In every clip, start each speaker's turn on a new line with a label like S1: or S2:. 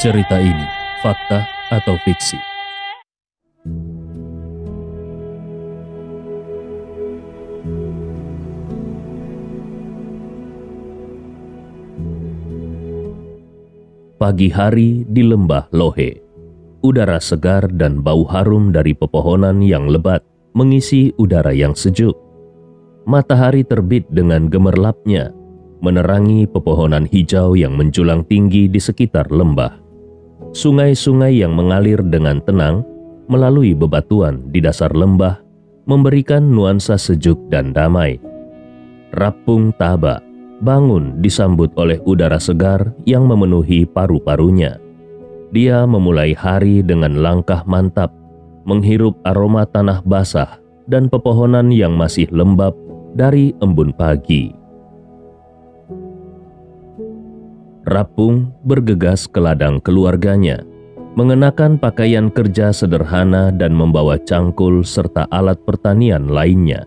S1: Cerita ini fakta atau fiksi? Pagi hari di lembah Lohe. Udara segar dan bau harum dari pepohonan yang lebat mengisi udara yang sejuk. Matahari terbit dengan gemerlapnya, menerangi pepohonan hijau yang menjulang tinggi di sekitar lembah. Sungai-sungai yang mengalir dengan tenang melalui bebatuan di dasar lembah memberikan nuansa sejuk dan damai. Rapung Taba bangun disambut oleh udara segar yang memenuhi paru-parunya. Dia memulai hari dengan langkah mantap, menghirup aroma tanah basah dan pepohonan yang masih lembab dari embun pagi. Rapung bergegas ke ladang keluarganya, mengenakan pakaian kerja sederhana dan membawa cangkul serta alat pertanian lainnya.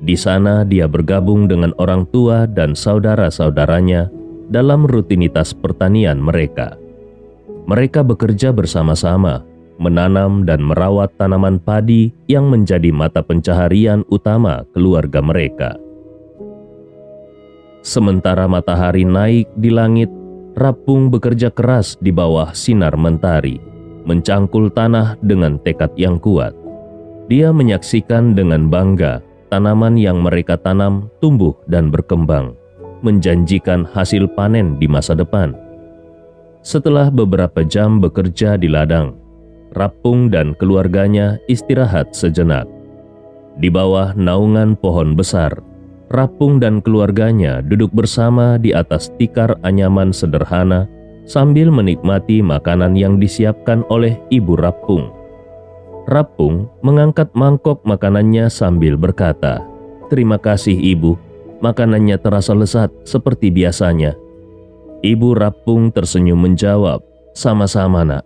S1: Di sana dia bergabung dengan orang tua dan saudara-saudaranya dalam rutinitas pertanian mereka. Mereka bekerja bersama-sama, menanam dan merawat tanaman padi yang menjadi mata pencaharian utama keluarga mereka. Sementara matahari naik di langit, Rapung bekerja keras di bawah sinar mentari, mencangkul tanah dengan tekad yang kuat. Dia menyaksikan dengan bangga tanaman yang mereka tanam tumbuh dan berkembang, menjanjikan hasil panen di masa depan. Setelah beberapa jam bekerja di ladang, Rapung dan keluarganya istirahat sejenak. Di bawah naungan pohon besar, Rapung dan keluarganya duduk bersama di atas tikar anyaman sederhana sambil menikmati makanan yang disiapkan oleh Ibu Rapung. Rapung mengangkat mangkok makanannya sambil berkata, "Terima kasih Ibu, makanannya terasa lezat seperti biasanya." Ibu Rapung tersenyum menjawab, "Sama-sama nak,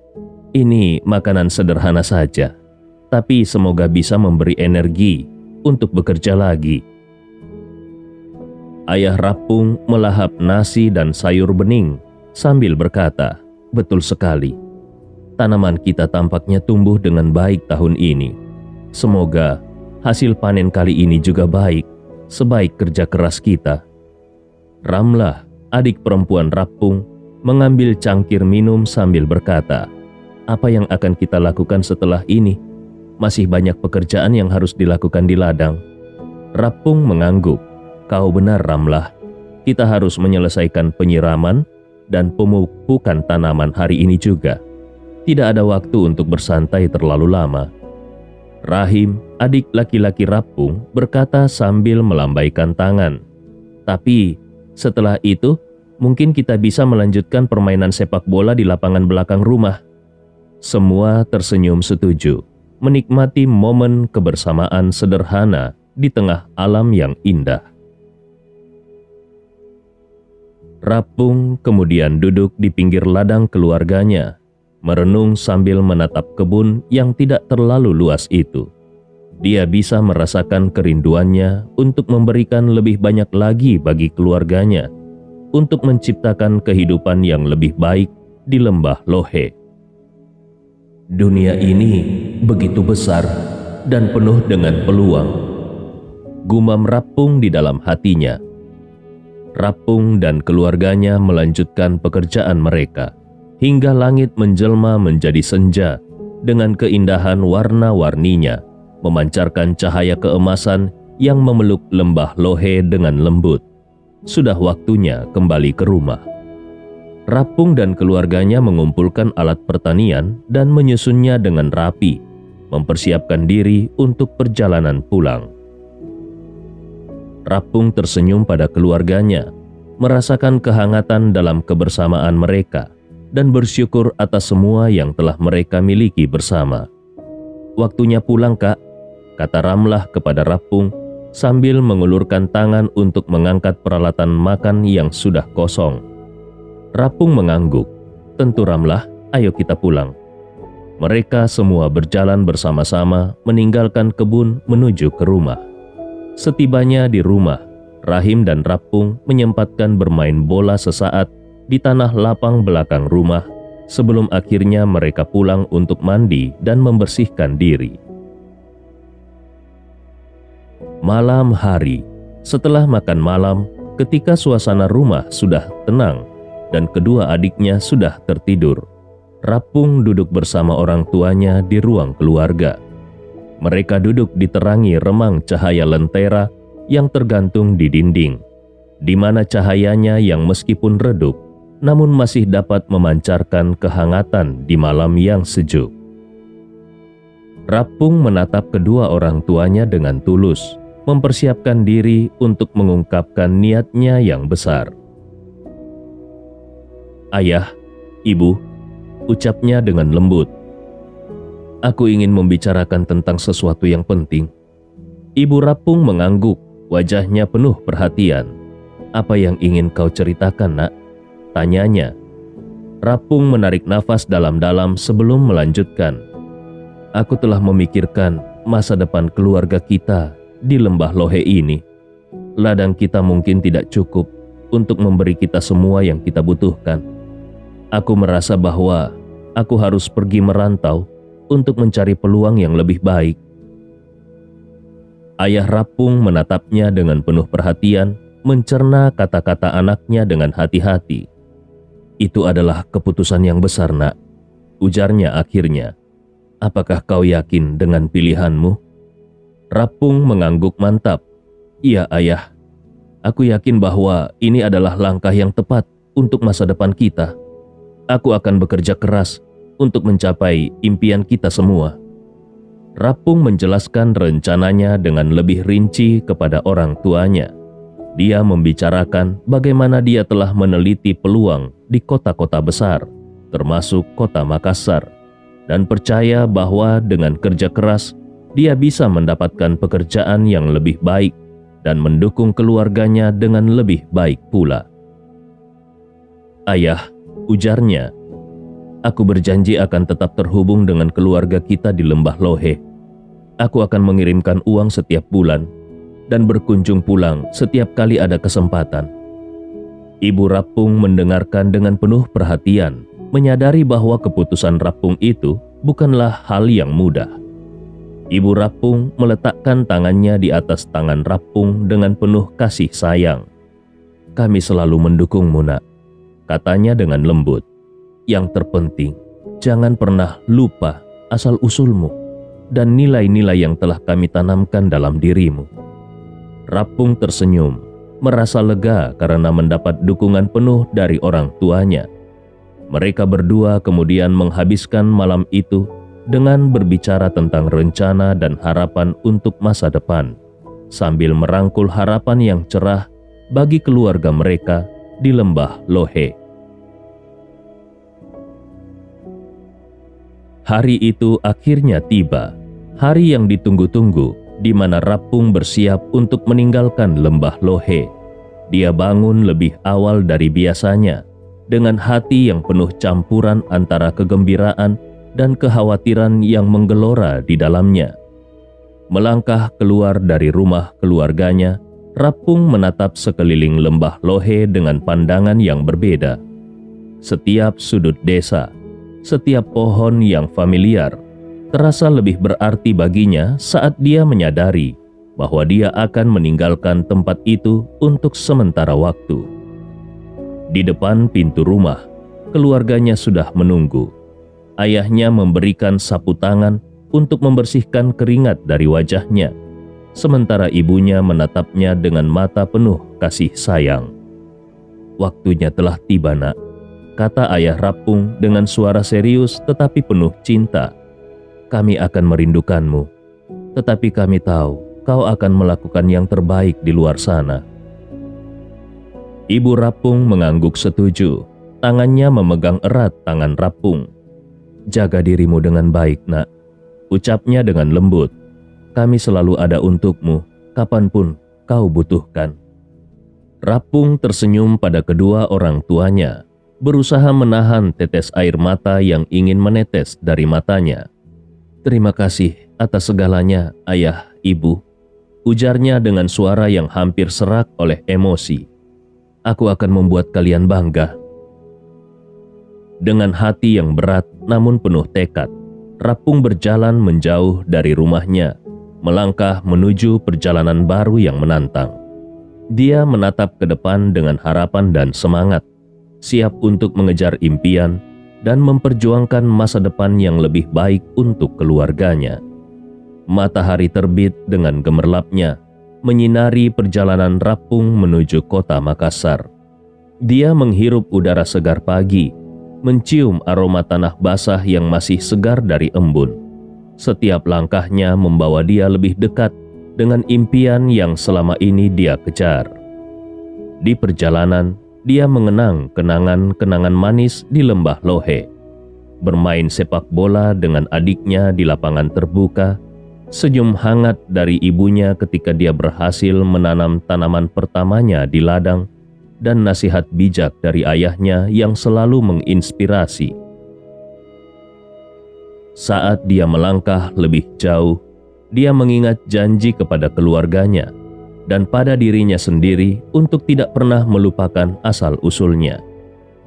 S1: ini makanan sederhana saja, tapi semoga bisa memberi energi untuk bekerja lagi." Ayah Rapung melahap nasi dan sayur bening sambil berkata, "Betul sekali. Tanaman kita tampaknya tumbuh dengan baik tahun ini. Semoga hasil panen kali ini juga baik, sebaik kerja keras kita." Ramlah, adik perempuan Rapung, mengambil cangkir minum sambil berkata, "Apa yang akan kita lakukan setelah ini? Masih banyak pekerjaan yang harus dilakukan di ladang." Rapung mengangguk. "Kau benar Ramlah, kita harus menyelesaikan penyiraman dan pemupukan tanaman hari ini juga. Tidak ada waktu untuk bersantai terlalu lama." Rahim, adik laki-laki Rapung, berkata sambil melambaikan tangan, "Tapi setelah itu mungkin kita bisa melanjutkan permainan sepak bola di lapangan belakang rumah." Semua tersenyum setuju, menikmati momen kebersamaan sederhana di tengah alam yang indah. Rapung kemudian duduk di pinggir ladang keluarganya, merenung sambil menatap kebun yang tidak terlalu luas itu. Dia bisa merasakan kerinduannya untuk memberikan lebih banyak lagi bagi keluarganya, untuk menciptakan kehidupan yang lebih baik di lembah Lohe. "Dunia ini begitu besar dan penuh dengan peluang," gumam Rapung di dalam hatinya. Rapung dan keluarganya melanjutkan pekerjaan mereka hingga langit menjelma menjadi senja dengan keindahan warna-warninya, memancarkan cahaya keemasan yang memeluk lembah Lohe dengan lembut. Sudah waktunya kembali ke rumah. Rapung dan keluarganya mengumpulkan alat pertanian dan menyusunnya dengan rapi, mempersiapkan diri untuk perjalanan pulang. Rapung tersenyum pada keluarganya, merasakan kehangatan dalam kebersamaan mereka, dan bersyukur atas semua yang telah mereka miliki bersama. "Waktunya pulang, Kak," kata Ramlah kepada Rapung sambil mengulurkan tangan untuk mengangkat peralatan makan yang sudah kosong. Rapung mengangguk. "Tentu Ramlah, ayo kita pulang." Mereka semua berjalan bersama-sama meninggalkan kebun menuju ke rumah. Setibanya di rumah, Rahim dan Rapung menyempatkan bermain bola sesaat di tanah lapang belakang rumah sebelum akhirnya mereka pulang untuk mandi dan membersihkan diri. Malam hari, setelah makan malam, ketika suasana rumah sudah tenang dan kedua adiknya sudah tertidur, Rapung duduk bersama orang tuanya di ruang keluarga. Mereka duduk diterangi remang cahaya lentera yang tergantung di dinding, di mana cahayanya yang meskipun redup, namun masih dapat memancarkan kehangatan di malam yang sejuk. Rapung menatap kedua orang tuanya dengan tulus, mempersiapkan diri untuk mengungkapkan niatnya yang besar. "Ayah, Ibu," ucapnya dengan lembut, "aku ingin membicarakan tentang sesuatu yang penting." Ibu Rapung mengangguk, wajahnya penuh perhatian. "Apa yang ingin kau ceritakan, Nak?" tanyanya. Rapung menarik nafas dalam-dalam sebelum melanjutkan. "Aku telah memikirkan masa depan keluarga kita di lembah Lohe ini. Ladang kita mungkin tidak cukup untuk memberi kita semua yang kita butuhkan. Aku merasa bahwa aku harus pergi merantau untuk mencari peluang yang lebih baik." Ayah Rapung menatapnya dengan penuh perhatian, mencerna kata-kata anaknya dengan hati-hati. "Itu adalah keputusan yang besar, Nak," ujarnya akhirnya. "Apakah kau yakin dengan pilihanmu?" Rapung mengangguk mantap. "Iya, Ayah. Aku yakin bahwa ini adalah langkah yang tepat untuk masa depan kita. Aku akan bekerja keras untuk mencapai impian kita semua." Rapung menjelaskan rencananya dengan lebih rinci kepada orang tuanya. Dia membicarakan bagaimana dia telah meneliti peluang di kota-kota besar, termasuk kota Makassar, dan percaya bahwa dengan kerja keras, dia bisa mendapatkan pekerjaan yang lebih baik dan mendukung keluarganya dengan lebih baik pula. "Ayah," ujarnya, "aku berjanji akan tetap terhubung dengan keluarga kita di lembah Lohe. Aku akan mengirimkan uang setiap bulan dan berkunjung pulang setiap kali ada kesempatan." Ibu Rapung mendengarkan dengan penuh perhatian, menyadari bahwa keputusan Rapung itu bukanlah hal yang mudah. Ibu Rapung meletakkan tangannya di atas tangan Rapung dengan penuh kasih sayang. "Kami selalu mendukungmu, Nak," katanya dengan lembut. "Yang terpenting, jangan pernah lupa asal-usulmu dan nilai-nilai yang telah kami tanamkan dalam dirimu." Rapung tersenyum, merasa lega karena mendapat dukungan penuh dari orang tuanya. Mereka berdua kemudian menghabiskan malam itu dengan berbicara tentang rencana dan harapan untuk masa depan, sambil merangkul harapan yang cerah bagi keluarga mereka di lembah Lohe. Hari itu akhirnya tiba, hari yang ditunggu-tunggu, di mana Rapung bersiap untuk meninggalkan lembah Lohe. Dia bangun lebih awal dari biasanya, dengan hati yang penuh campuran antara kegembiraan dan kekhawatiran yang menggelora di dalamnya. Melangkah keluar dari rumah keluarganya, Rapung menatap sekeliling lembah Lohe dengan pandangan yang berbeda. Setiap sudut desa, setiap pohon yang familiar, terasa lebih berarti baginya saat dia menyadari bahwa dia akan meninggalkan tempat itu untuk sementara waktu. Di depan pintu rumah, keluarganya sudah menunggu. Ayahnya memberikan sapu tangan untuk membersihkan keringat dari wajahnya, sementara ibunya menatapnya dengan mata penuh kasih sayang. "Waktunya telah tiba, Nak," kata ayah Rapung dengan suara serius tetapi penuh cinta. "Kami akan merindukanmu, tetapi kami tahu kau akan melakukan yang terbaik di luar sana." Ibu Rapung mengangguk setuju. Tangannya memegang erat tangan Rapung. "Jaga dirimu dengan baik, Nak," ucapnya dengan lembut. "Kami selalu ada untukmu, kapanpun kau butuhkan." Rapung tersenyum pada kedua orang tuanya, berusaha menahan tetes air mata yang ingin menetes dari matanya. "Terima kasih atas segalanya, Ayah, Ibu," ujarnya dengan suara yang hampir serak oleh emosi. "Aku akan membuat kalian bangga." Dengan hati yang berat namun penuh tekad, Rapung berjalan menjauh dari rumahnya, melangkah menuju perjalanan baru yang menantang. Dia menatap ke depan dengan harapan dan semangat, siap untuk mengejar impian dan memperjuangkan masa depan yang lebih baik untuk keluarganya. Matahari terbit dengan gemerlapnya, menyinari perjalanan Rapung menuju kota Makassar. Dia menghirup udara segar pagi, mencium aroma tanah basah yang masih segar dari embun. Setiap langkahnya membawa dia lebih dekat dengan impian yang selama ini dia kejar. Di perjalanan, dia mengenang kenangan-kenangan manis di lembah Lohe. Bermain sepak bola dengan adiknya di lapangan terbuka, senyum hangat dari ibunya ketika dia berhasil menanam tanaman pertamanya di ladang, dan nasihat bijak dari ayahnya yang selalu menginspirasi. Saat dia melangkah lebih jauh, dia mengingat janji kepada keluarganya dan pada dirinya sendiri untuk tidak pernah melupakan asal-usulnya.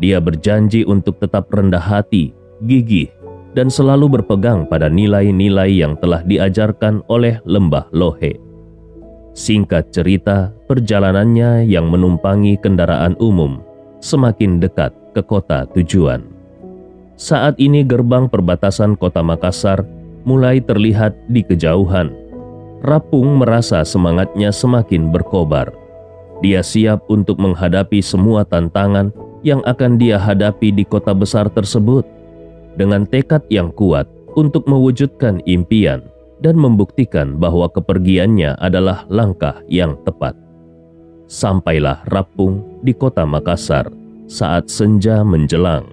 S1: Dia berjanji untuk tetap rendah hati, gigih, dan selalu berpegang pada nilai-nilai yang telah diajarkan oleh lembah Lohe. Singkat cerita, perjalanannya yang menumpangi kendaraan umum semakin dekat ke kota tujuan. Saat ini gerbang perbatasan kota Makassar mulai terlihat di kejauhan. Rapung merasa semangatnya semakin berkobar. Dia siap untuk menghadapi semua tantangan yang akan dia hadapi di kota besar tersebut, dengan tekad yang kuat untuk mewujudkan impian dan membuktikan bahwa kepergiannya adalah langkah yang tepat. Sampailah Rapung di kota Makassar saat senja menjelang.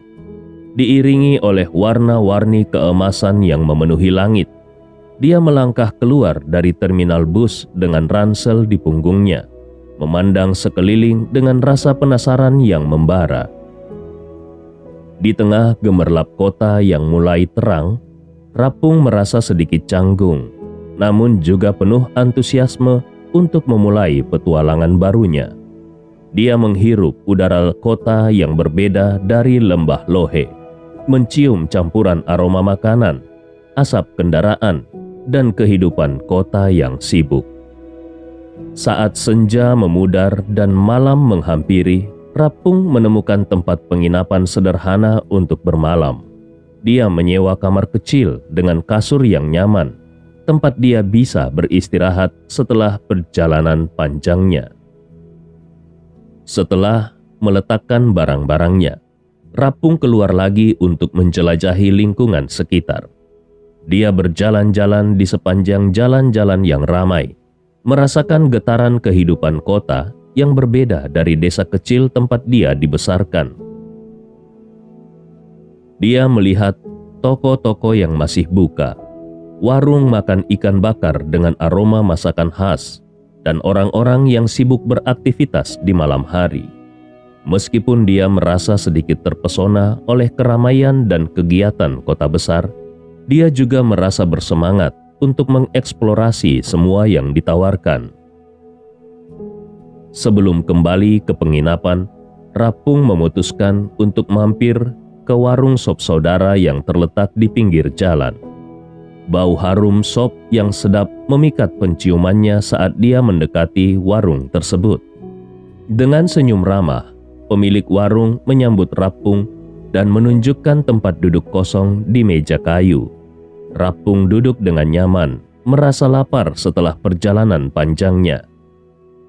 S1: Diiringi oleh warna-warni keemasan yang memenuhi langit, dia melangkah keluar dari terminal bus dengan ransel di punggungnya, memandang sekeliling dengan rasa penasaran yang membara. Di tengah gemerlap kota yang mulai terang, Rapung merasa sedikit canggung, namun juga penuh antusiasme untuk memulai petualangan barunya. Dia menghirup udara kota yang berbeda dari lembah Lohe, mencium campuran aroma makanan, asap kendaraan, dan kehidupan kota yang sibuk. Saat senja memudar dan malam menghampiri, Rapung menemukan tempat penginapan sederhana untuk bermalam. Dia menyewa kamar kecil dengan kasur yang nyaman, tempat dia bisa beristirahat setelah perjalanan panjangnya. Setelah meletakkan barang-barangnya, Rapung keluar lagi untuk menjelajahi lingkungan sekitar. Dia berjalan-jalan di sepanjang jalan-jalan yang ramai, merasakan getaran kehidupan kota yang berbeda dari desa kecil tempat dia dibesarkan. Dia melihat toko-toko yang masih buka, warung makan ikan bakar dengan aroma masakan khas, dan orang-orang yang sibuk beraktivitas di malam hari. Meskipun dia merasa sedikit terpesona oleh keramaian dan kegiatan kota besar, dia juga merasa bersemangat untuk mengeksplorasi semua yang ditawarkan. Sebelum kembali ke penginapan, Rapung memutuskan untuk mampir ke warung sop saudara yang terletak di pinggir jalan. Bau harum sop yang sedap memikat penciumannya saat dia mendekati warung tersebut. Dengan senyum ramah, pemilik warung menyambut Rapung dan menunjukkan tempat duduk kosong di meja kayu. Rapung duduk dengan nyaman, merasa lapar setelah perjalanan panjangnya.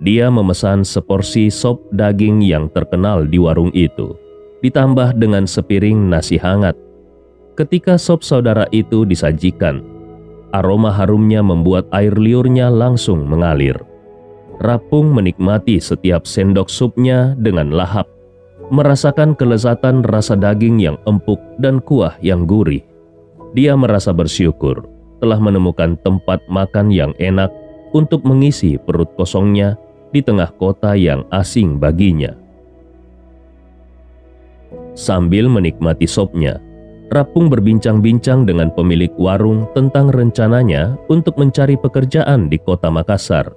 S1: Dia memesan seporsi sop daging yang terkenal di warung itu, ditambah dengan sepiring nasi hangat. Ketika sop saudara itu disajikan, aroma harumnya membuat air liurnya langsung mengalir. Rapung menikmati setiap sendok supnya dengan lahap, merasakan kelezatan rasa daging yang empuk dan kuah yang gurih. Dia merasa bersyukur telah menemukan tempat makan yang enak untuk mengisi perut kosongnya di tengah kota yang asing baginya. Sambil menikmati sopnya, Rapung berbincang-bincang dengan pemilik warung tentang rencananya untuk mencari pekerjaan di kota Makassar.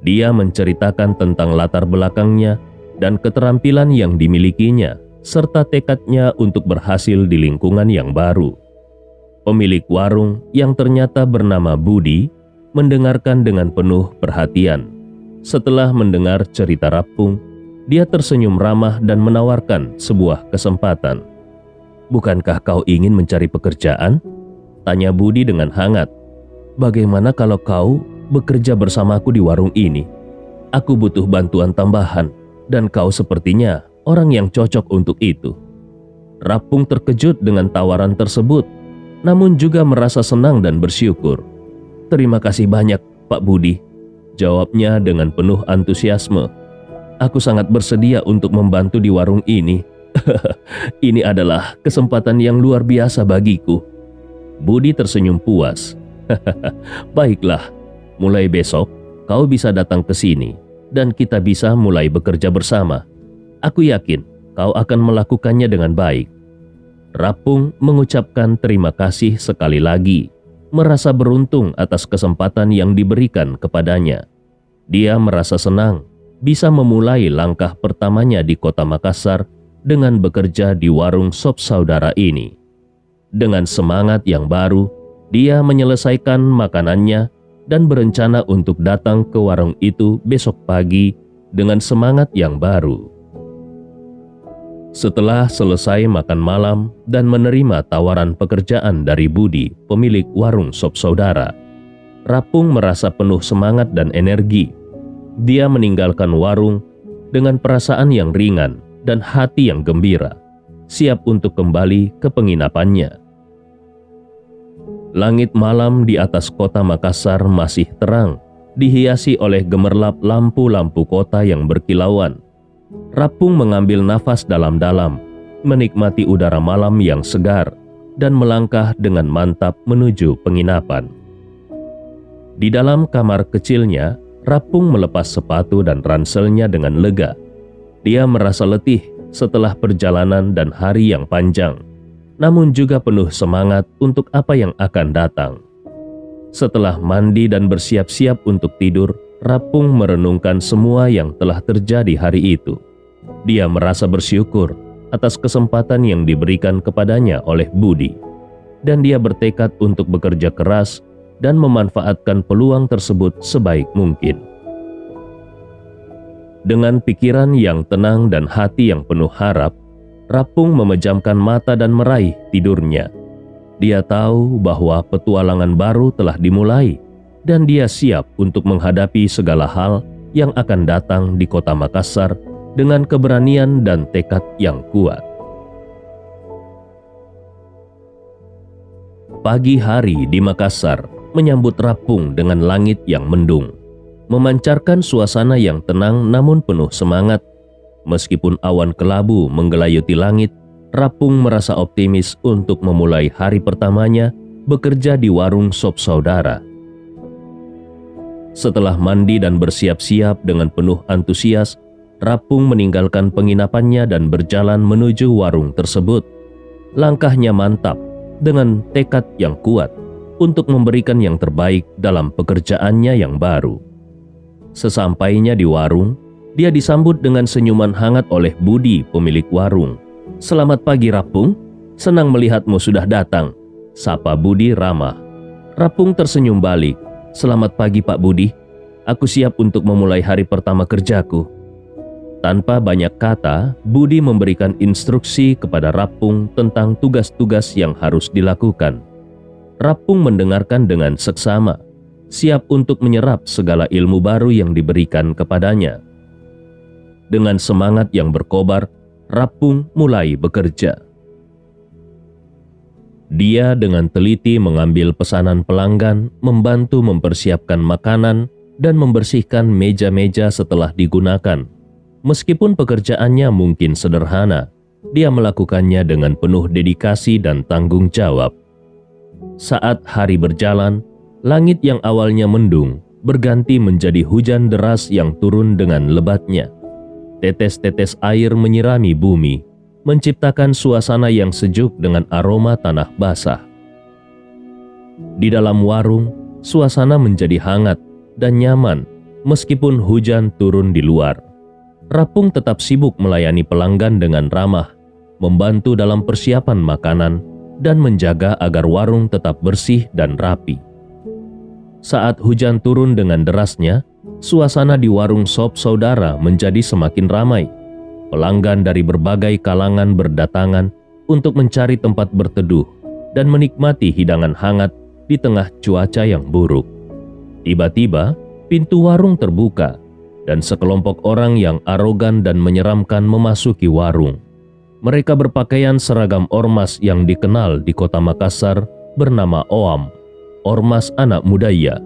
S1: Dia menceritakan tentang latar belakangnya dan keterampilan yang dimilikinya, serta tekadnya untuk berhasil di lingkungan yang baru. Pemilik warung yang ternyata bernama Budi mendengarkan dengan penuh perhatian. Setelah mendengar cerita Rapung, dia tersenyum ramah dan menawarkan sebuah kesempatan. "Bukankah kau ingin mencari pekerjaan?" tanya Budi dengan hangat. "Bagaimana kalau kau bekerja bersamaku di warung ini? Aku butuh bantuan tambahan dan kau sepertinya orang yang cocok untuk itu." Rapung terkejut dengan tawaran tersebut, namun juga merasa senang dan bersyukur. "Terima kasih banyak, Pak Budi," jawabnya dengan penuh antusiasme. "Aku sangat bersedia untuk membantu di warung ini. Ini adalah kesempatan yang luar biasa bagiku." Budi tersenyum puas. "Baiklah, mulai besok kau bisa datang ke sini dan kita bisa mulai bekerja bersama. Aku yakin kau akan melakukannya dengan baik." Rapung mengucapkan terima kasih sekali lagi, merasa beruntung atas kesempatan yang diberikan kepadanya. Dia merasa senang bisa memulai langkah pertamanya di kota Makassar dengan bekerja di warung sop saudara ini. Dengan semangat yang baru, dia menyelesaikan makanannya dan berencana untuk datang ke warung itu besok pagi dengan semangat yang baru. Setelah selesai makan malam dan menerima tawaran pekerjaan dari Budi, pemilik warung sop saudara, Rapung merasa penuh semangat dan energi. Dia meninggalkan warung dengan perasaan yang ringan dan hati yang gembira, siap untuk kembali ke penginapannya. Langit malam di atas kota Makassar masih terang, dihiasi oleh gemerlap lampu-lampu kota yang berkilauan. Rapung mengambil nafas dalam-dalam, menikmati udara malam yang segar, dan melangkah dengan mantap menuju penginapan. Di dalam kamar kecilnya, Rapung melepas sepatu dan ranselnya dengan lega. Dia merasa letih setelah perjalanan dan hari yang panjang, namun juga penuh semangat untuk apa yang akan datang. Setelah mandi dan bersiap-siap untuk tidur, Rapung merenungkan semua yang telah terjadi hari itu. Dia merasa bersyukur atas kesempatan yang diberikan kepadanya oleh Budi, dan dia bertekad untuk bekerja keras dan memanfaatkan peluang tersebut sebaik mungkin. Dengan pikiran yang tenang dan hati yang penuh harap, Rapung memejamkan mata dan meraih tidurnya. Dia tahu bahwa petualangan baru telah dimulai, dan dia siap untuk menghadapi segala hal yang akan datang di kota Makassar dengan keberanian dan tekad yang kuat. Pagi hari di Makassar menyambut Rapung dengan langit yang mendung, memancarkan suasana yang tenang namun penuh semangat. Meskipun awan kelabu menggelayuti langit, Rapung merasa optimis untuk memulai hari pertamanya bekerja di warung sop saudara. Setelah mandi dan bersiap-siap dengan penuh antusias, Rapung meninggalkan penginapannya dan berjalan menuju warung tersebut. Langkahnya mantap dengan tekad yang kuat untuk memberikan yang terbaik dalam pekerjaannya yang baru. Sesampainya di warung, dia disambut dengan senyuman hangat oleh Budi, pemilik warung. "Selamat pagi, Rapung. Senang melihatmu sudah datang," sapa Budi ramah. Rapung tersenyum balik. "Selamat pagi, Pak Budi. Aku siap untuk memulai hari pertama kerjaku." Tanpa banyak kata, Budi memberikan instruksi kepada Rapung tentang tugas-tugas yang harus dilakukan. Rapung mendengarkan dengan seksama, siap untuk menyerap segala ilmu baru yang diberikan kepadanya. Dengan semangat yang berkobar, Rapung mulai bekerja. Dia dengan teliti mengambil pesanan pelanggan, membantu mempersiapkan makanan, dan membersihkan meja-meja setelah digunakan. Meskipun pekerjaannya mungkin sederhana, dia melakukannya dengan penuh dedikasi dan tanggung jawab. Saat hari berjalan, langit yang awalnya mendung berganti menjadi hujan deras yang turun dengan lebatnya. Tetes-tetes air menyirami bumi, menciptakan suasana yang sejuk dengan aroma tanah basah. Di dalam warung, suasana menjadi hangat dan nyaman meskipun hujan turun di luar. Rapung tetap sibuk melayani pelanggan dengan ramah, membantu dalam persiapan makanan, dan menjaga agar warung tetap bersih dan rapi. Saat hujan turun dengan derasnya, suasana di warung sop saudara menjadi semakin ramai. Pelanggan dari berbagai kalangan berdatangan untuk mencari tempat berteduh dan menikmati hidangan hangat di tengah cuaca yang buruk. Tiba-tiba, pintu warung terbuka dan sekelompok orang yang arogan dan menyeramkan memasuki warung. Mereka berpakaian seragam ormas yang dikenal di kota Makassar bernama OAM, Ormas Anak Mudaya,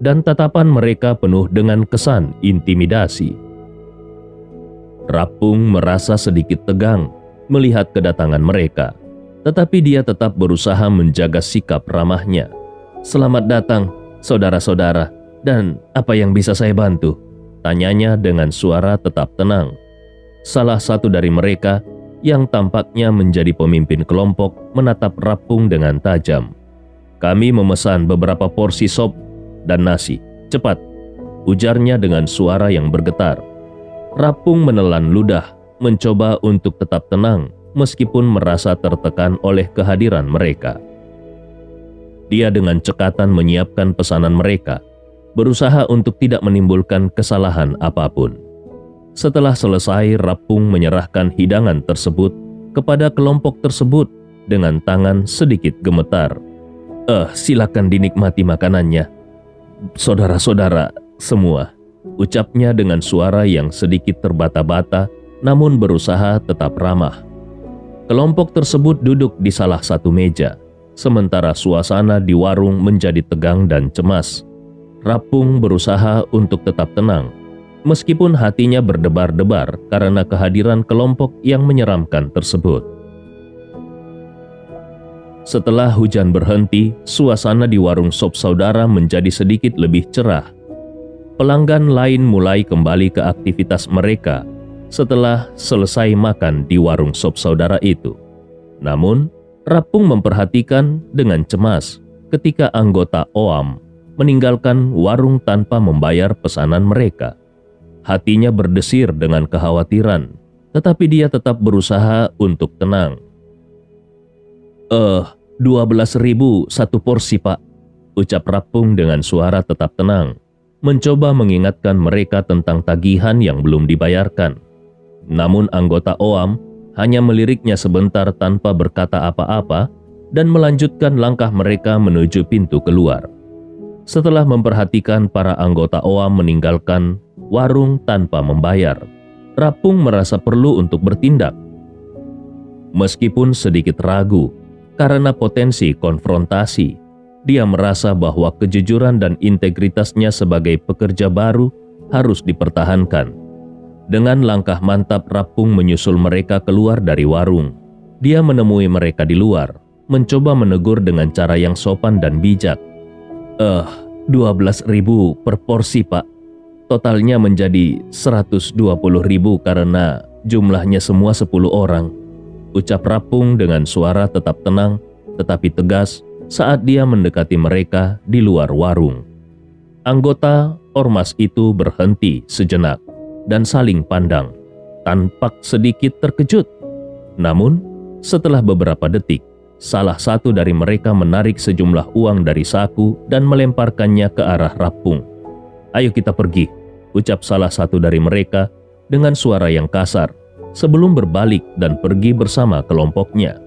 S1: dan tatapan mereka penuh dengan kesan intimidasi. Rapung merasa sedikit tegang melihat kedatangan mereka, tetapi dia tetap berusaha menjaga sikap ramahnya. "Selamat datang, saudara-saudara, dan apa yang bisa saya bantu?" tanyanya dengan suara tetap tenang. Salah satu dari mereka, yang tampaknya menjadi pemimpin kelompok, menatap Rapung dengan tajam. "Kami memesan beberapa porsi sop dan nasi. Cepat," ujarnya dengan suara yang bergetar. Rapung menelan ludah, mencoba untuk tetap tenang meskipun merasa tertekan oleh kehadiran mereka. Dia dengan cekatan menyiapkan pesanan mereka, berusaha untuk tidak menimbulkan kesalahan apapun. Setelah selesai, Rapung menyerahkan hidangan tersebut kepada kelompok tersebut dengan tangan sedikit gemetar. Silakan dinikmati makanannya, saudara-saudara semua," ucapnya dengan suara yang sedikit terbata-bata namun berusaha tetap ramah. Kelompok tersebut duduk di salah satu meja, sementara suasana di warung menjadi tegang dan cemas. Rapung berusaha untuk tetap tenang, meskipun hatinya berdebar-debar karena kehadiran kelompok yang menyeramkan tersebut. Setelah hujan berhenti, suasana di warung sop saudara menjadi sedikit lebih cerah. Pelanggan lain mulai kembali ke aktivitas mereka setelah selesai makan di warung sop saudara itu. Namun, Rapung memperhatikan dengan cemas ketika anggota OAM meninggalkan warung tanpa membayar pesanan mereka. Hatinya berdesir dengan kekhawatiran, tetapi dia tetap berusaha untuk tenang. 12.000 satu porsi, Pak," ucap Rapung dengan suara tetap tenang, mencoba mengingatkan mereka tentang tagihan yang belum dibayarkan. Namun anggota OAM hanya meliriknya sebentar tanpa berkata apa-apa dan melanjutkan langkah mereka menuju pintu keluar. Setelah memperhatikan para anggota OAM meninggalkan warung tanpa membayar, Rapung merasa perlu untuk bertindak. Meskipun sedikit ragu karena potensi konfrontasi, dia merasa bahwa kejujuran dan integritasnya sebagai pekerja baru harus dipertahankan. Dengan langkah mantap, Rapung menyusul mereka keluar dari warung. Dia menemui mereka di luar, mencoba menegur dengan cara yang sopan dan bijak. 12.000 per porsi, Pak. Totalnya menjadi 120.000 karena jumlahnya semua 10 orang, ucap Rapung dengan suara tetap tenang tetapi tegas saat dia mendekati mereka di luar warung. Anggota ormas itu berhenti sejenak dan saling pandang, tampak sedikit terkejut. Namun, setelah beberapa detik, salah satu dari mereka menarik sejumlah uang dari saku dan melemparkannya ke arah Rapung. "Ayo kita pergi," ucap salah satu dari mereka dengan suara yang kasar sebelum berbalik dan pergi bersama kelompoknya.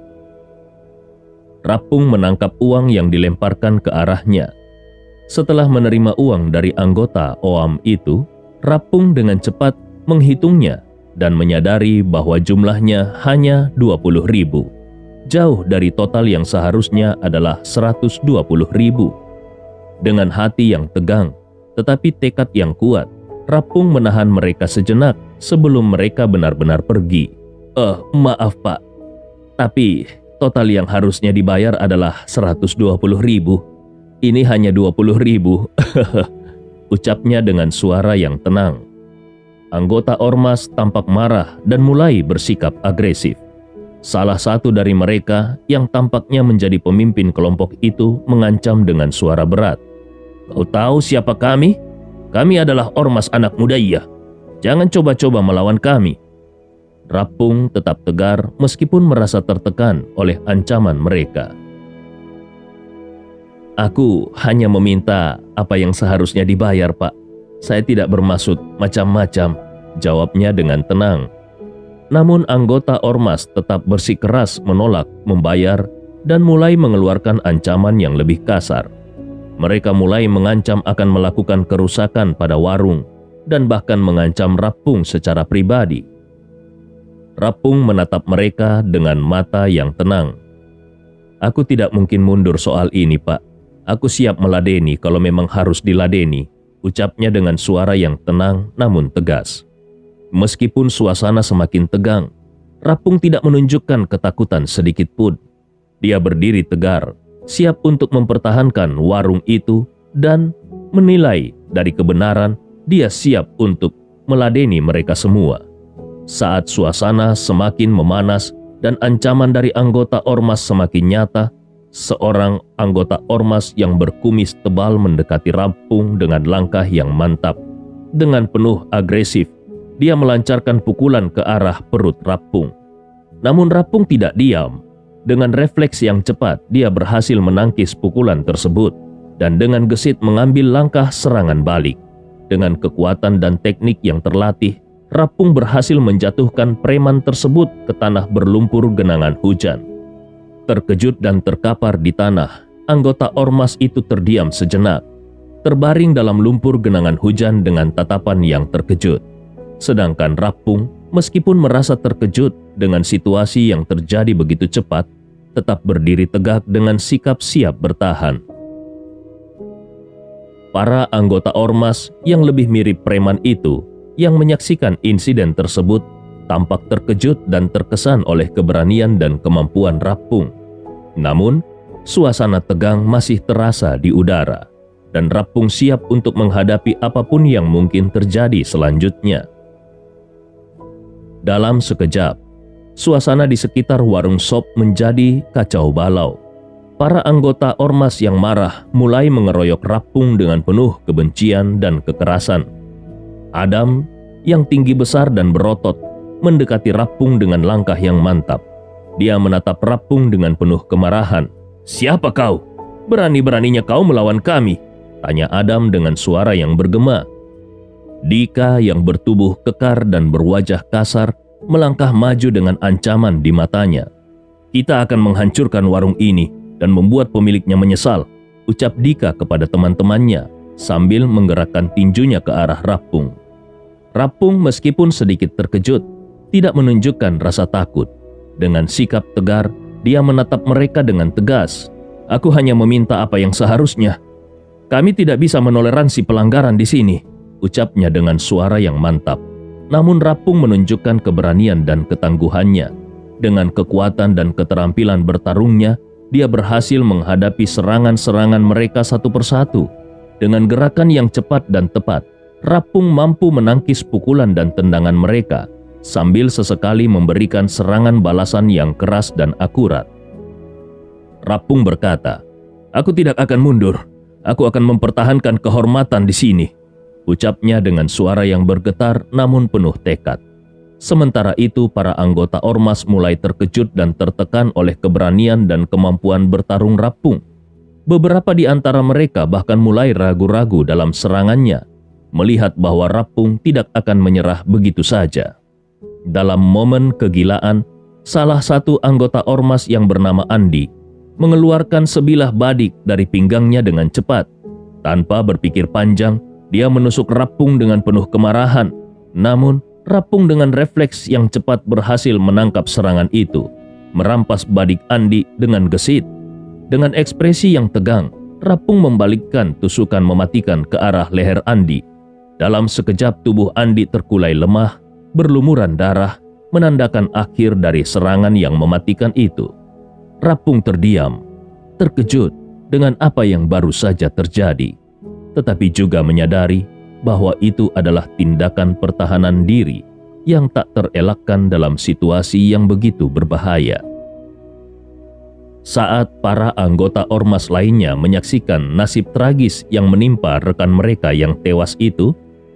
S1: Rapung menangkap uang yang dilemparkan ke arahnya. Setelah menerima uang dari anggota OAM itu, Rapung dengan cepat menghitungnya dan menyadari bahwa jumlahnya hanya 20.000. Jauh dari total yang seharusnya adalah 120.000. Dengan hati yang tegang, tetapi tekad yang kuat, Rapung menahan mereka sejenak sebelum mereka benar-benar pergi. Maaf Pak, tapi total yang harusnya dibayar adalah 120.000. Ini hanya 20.000, ucapnya dengan suara yang tenang. Anggota ormas tampak marah dan mulai bersikap agresif. Salah satu dari mereka yang tampaknya menjadi pemimpin kelompok itu mengancam dengan suara berat. "Kau tahu siapa kami? Kami adalah Ormas Anak Mudaya. Jangan coba-coba melawan kami." Rapung tetap tegar meskipun merasa tertekan oleh ancaman mereka. "Aku hanya meminta apa yang seharusnya dibayar, Pak. Saya tidak bermaksud macam-macam," jawabnya dengan tenang. Namun anggota ormas tetap bersikeras menolak membayar dan mulai mengeluarkan ancaman yang lebih kasar. Mereka mulai mengancam akan melakukan kerusakan pada warung dan bahkan mengancam Rapung secara pribadi. Rapung menatap mereka dengan mata yang tenang. "Aku tidak mungkin mundur soal ini, Pak. Aku siap meladeni kalau memang harus diladeni," ucapnya dengan suara yang tenang namun tegas. Meskipun suasana semakin tegang, Rapung tidak menunjukkan ketakutan sedikit pun. Dia berdiri tegar, siap untuk mempertahankan warung itu dan menilai dari kebenaran. Dia siap untuk meladeni mereka semua. Saat suasana semakin memanas dan ancaman dari anggota ormas semakin nyata, seorang anggota ormas yang berkumis tebal mendekati Rapung dengan langkah yang mantap. Dengan penuh agresif, dia melancarkan pukulan ke arah perut Rapung. Namun Rapung tidak diam. Dengan refleks yang cepat, dia berhasil menangkis pukulan tersebut dan dengan gesit mengambil langkah serangan balik. Dengan kekuatan dan teknik yang terlatih, Rapung berhasil menjatuhkan preman tersebut ke tanah berlumpur genangan hujan. Terkejut dan terkapar di tanah, anggota ormas itu terdiam sejenak, terbaring dalam lumpur genangan hujan dengan tatapan yang terkejut. Sedangkan Rapung, meskipun merasa terkejut dengan situasi yang terjadi begitu cepat, tetap berdiri tegak dengan sikap siap bertahan. Para anggota ormas yang lebih mirip preman itu yang menyaksikan insiden tersebut tampak terkejut dan terkesan oleh keberanian dan kemampuan Rapung. Namun, suasana tegang masih terasa di udara, dan Rapung siap untuk menghadapi apapun yang mungkin terjadi selanjutnya. Dalam sekejap, suasana di sekitar warung sop menjadi kacau balau. Para anggota ormas yang marah mulai mengeroyok Rapung dengan penuh kebencian dan kekerasan. Adam yang tinggi besar dan berotot mendekati Rapung dengan langkah yang mantap. Dia menatap Rapung dengan penuh kemarahan. "Siapa kau? Berani-beraninya kau melawan kami?" tanya Adam dengan suara yang bergema. Dika yang bertubuh kekar dan berwajah kasar melangkah maju dengan ancaman di matanya. "Kita akan menghancurkan warung ini dan membuat pemiliknya menyesal," ucap Dika kepada teman-temannya sambil menggerakkan tinjunya ke arah Rapung. Rapung meskipun sedikit terkejut, tidak menunjukkan rasa takut. Dengan sikap tegar, dia menatap mereka dengan tegas. "Aku hanya meminta apa yang seharusnya. Kami tidak bisa menoleransi pelanggaran di sini," ucapnya dengan suara yang mantap. Namun Rapung menunjukkan keberanian dan ketangguhannya. Dengan kekuatan dan keterampilan bertarungnya, dia berhasil menghadapi serangan-serangan mereka satu persatu. Dengan gerakan yang cepat dan tepat, Rapung mampu menangkis pukulan dan tendangan mereka, sambil sesekali memberikan serangan balasan yang keras dan akurat. Rapung berkata, "Aku tidak akan mundur. Aku akan mempertahankan kehormatan di sini," ucapnya dengan suara yang bergetar namun penuh tekad. Sementara itu, para anggota ormas mulai terkejut dan tertekan oleh keberanian dan kemampuan bertarung Rapung. Beberapa di antara mereka bahkan mulai ragu-ragu dalam serangannya, melihat bahwa Rapung tidak akan menyerah begitu saja. Dalam momen kegilaan, salah satu anggota ormas yang bernama Andi mengeluarkan sebilah badik dari pinggangnya dengan cepat. Tanpa berpikir panjang, dia menusuk Rapung dengan penuh kemarahan. Namun, Rapung dengan refleks yang cepat berhasil menangkap serangan itu, merampas badik Andi dengan gesit. Dengan ekspresi yang tegang, Rapung membalikkan tusukan mematikan ke arah leher Andi. Dalam sekejap tubuh Andi terkulai lemah, berlumuran darah, menandakan akhir dari serangan yang mematikan itu. Rapung terdiam, terkejut dengan apa yang baru saja terjadi, tetapi juga menyadari bahwa itu adalah tindakan pertahanan diri yang tak terelakkan dalam situasi yang begitu berbahaya. Saat para anggota ormas lainnya menyaksikan nasib tragis yang menimpa rekan mereka yang tewas itu,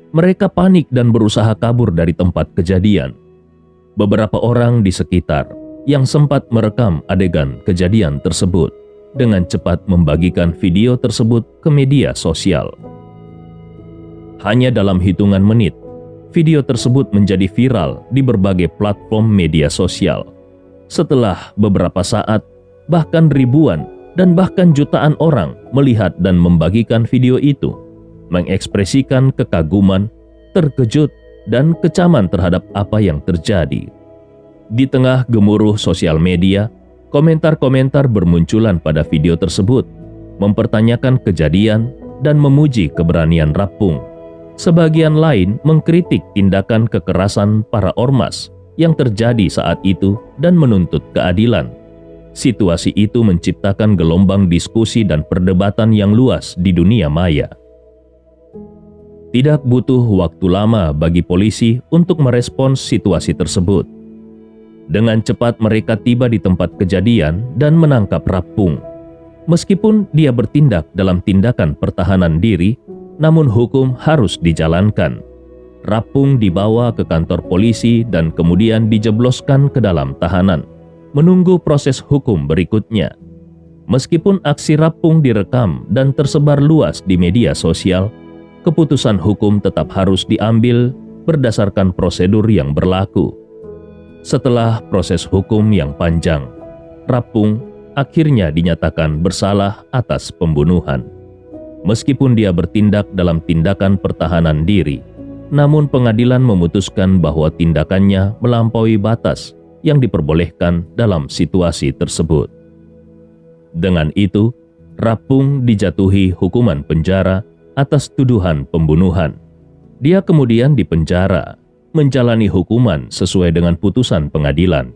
S1: mereka panik dan berusaha kabur dari tempat kejadian. Beberapa orang di sekitar yang sempat merekam adegan kejadian tersebut dengan cepat membagikan video tersebut ke media sosial. Hanya dalam hitungan menit, video tersebut menjadi viral di berbagai platform media sosial. Setelah beberapa saat, bahkan ribuan dan bahkan jutaan orang melihat dan membagikan video itu, mengekspresikan kekaguman, terkejut, dan kecaman terhadap apa yang terjadi. Di tengah gemuruh sosial media, komentar-komentar bermunculan pada video tersebut, mempertanyakan kejadian dan memuji keberanian Rappung. Sebagian lain mengkritik tindakan kekerasan para ormas yang terjadi saat itu dan menuntut keadilan. Situasi itu menciptakan gelombang diskusi dan perdebatan yang luas di dunia maya. Tidak butuh waktu lama bagi polisi untuk merespons situasi tersebut. Dengan cepat mereka tiba di tempat kejadian dan menangkap Rappung. Meskipun dia bertindak dalam tindakan pertahanan diri, namun hukum harus dijalankan. Rappung dibawa ke kantor polisi dan kemudian dijebloskan ke dalam tahanan, menunggu proses hukum berikutnya. Meskipun aksi Rappung direkam dan tersebar luas di media sosial, keputusan hukum tetap harus diambil berdasarkan prosedur yang berlaku. Setelah proses hukum yang panjang, Rappung akhirnya dinyatakan bersalah atas pembunuhan. Meskipun dia bertindak dalam tindakan pertahanan diri, namun pengadilan memutuskan bahwa tindakannya melampaui batas yang diperbolehkan dalam situasi tersebut. Dengan itu, Rappung dijatuhi hukuman penjara atas tuduhan pembunuhan. Dia kemudian dipenjara, menjalani hukuman sesuai dengan putusan pengadilan.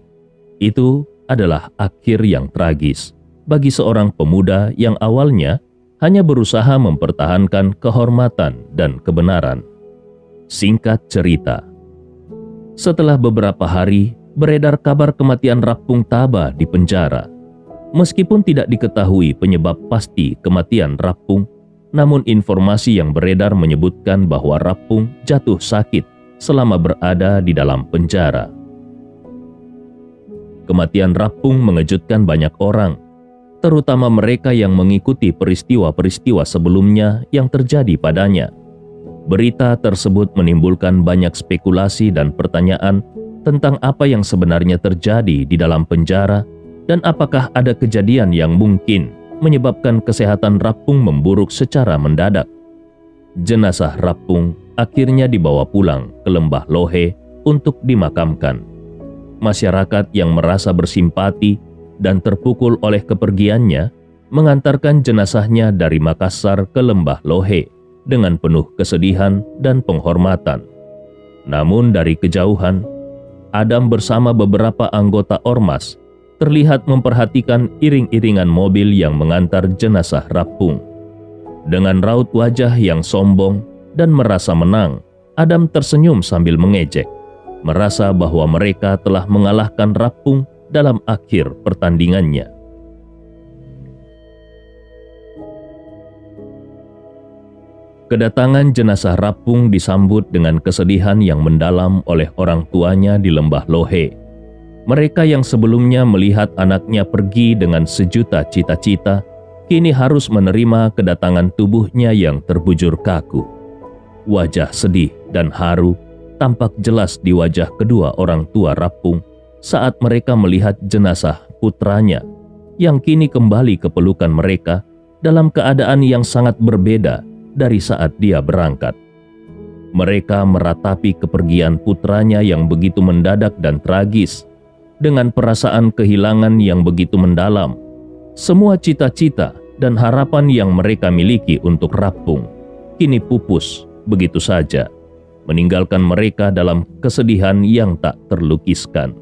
S1: Itu adalah akhir yang tragis bagi seorang pemuda yang awalnya hanya berusaha mempertahankan kehormatan dan kebenaran. Singkat cerita, setelah beberapa hari beredar kabar kematian Rappung Taba di penjara. Meskipun tidak diketahui penyebab pasti kematian Rappung, namun informasi yang beredar menyebutkan bahwa Rappung jatuh sakit selama berada di dalam penjara. Kematian Rappung mengejutkan banyak orang, terutama mereka yang mengikuti peristiwa-peristiwa sebelumnya yang terjadi padanya. Berita tersebut menimbulkan banyak spekulasi dan pertanyaan tentang apa yang sebenarnya terjadi di dalam penjara dan apakah ada kejadian yang mungkin menyebabkan kesehatan Rappung memburuk secara mendadak. Jenazah Rappung akhirnya dibawa pulang ke Lembah Lohe untuk dimakamkan. Masyarakat yang merasa bersimpati dan terpukul oleh kepergiannya mengantarkan jenazahnya dari Makassar ke Lembah Lohe dengan penuh kesedihan dan penghormatan. Namun dari kejauhan, Adam bersama beberapa anggota ormas terlihat memperhatikan iring-iringan mobil yang mengantar jenazah Rappung. Dengan raut wajah yang sombong dan merasa menang, Adam tersenyum sambil mengejek, merasa bahwa mereka telah mengalahkan Rappung dalam akhir pertandingannya. Kedatangan jenazah Rappung disambut dengan kesedihan yang mendalam oleh orang tuanya di Lembah Lohe. Mereka yang sebelumnya melihat anaknya pergi dengan sejuta cita-cita, kini harus menerima kedatangan tubuhnya yang terbujur kaku. Wajah sedih dan haru tampak jelas di wajah kedua orang tua Rappung saat mereka melihat jenazah putranya yang kini kembali ke pelukan mereka dalam keadaan yang sangat berbeda dari saat dia berangkat. Mereka meratapi kepergian putranya yang begitu mendadak dan tragis dengan perasaan kehilangan yang begitu mendalam. Semua cita-cita dan harapan yang mereka miliki untuk Rappung kini pupus begitu saja, meninggalkan mereka dalam kesedihan yang tak terlukiskan.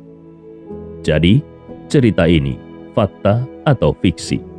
S1: Jadi, cerita ini fakta atau fiksi?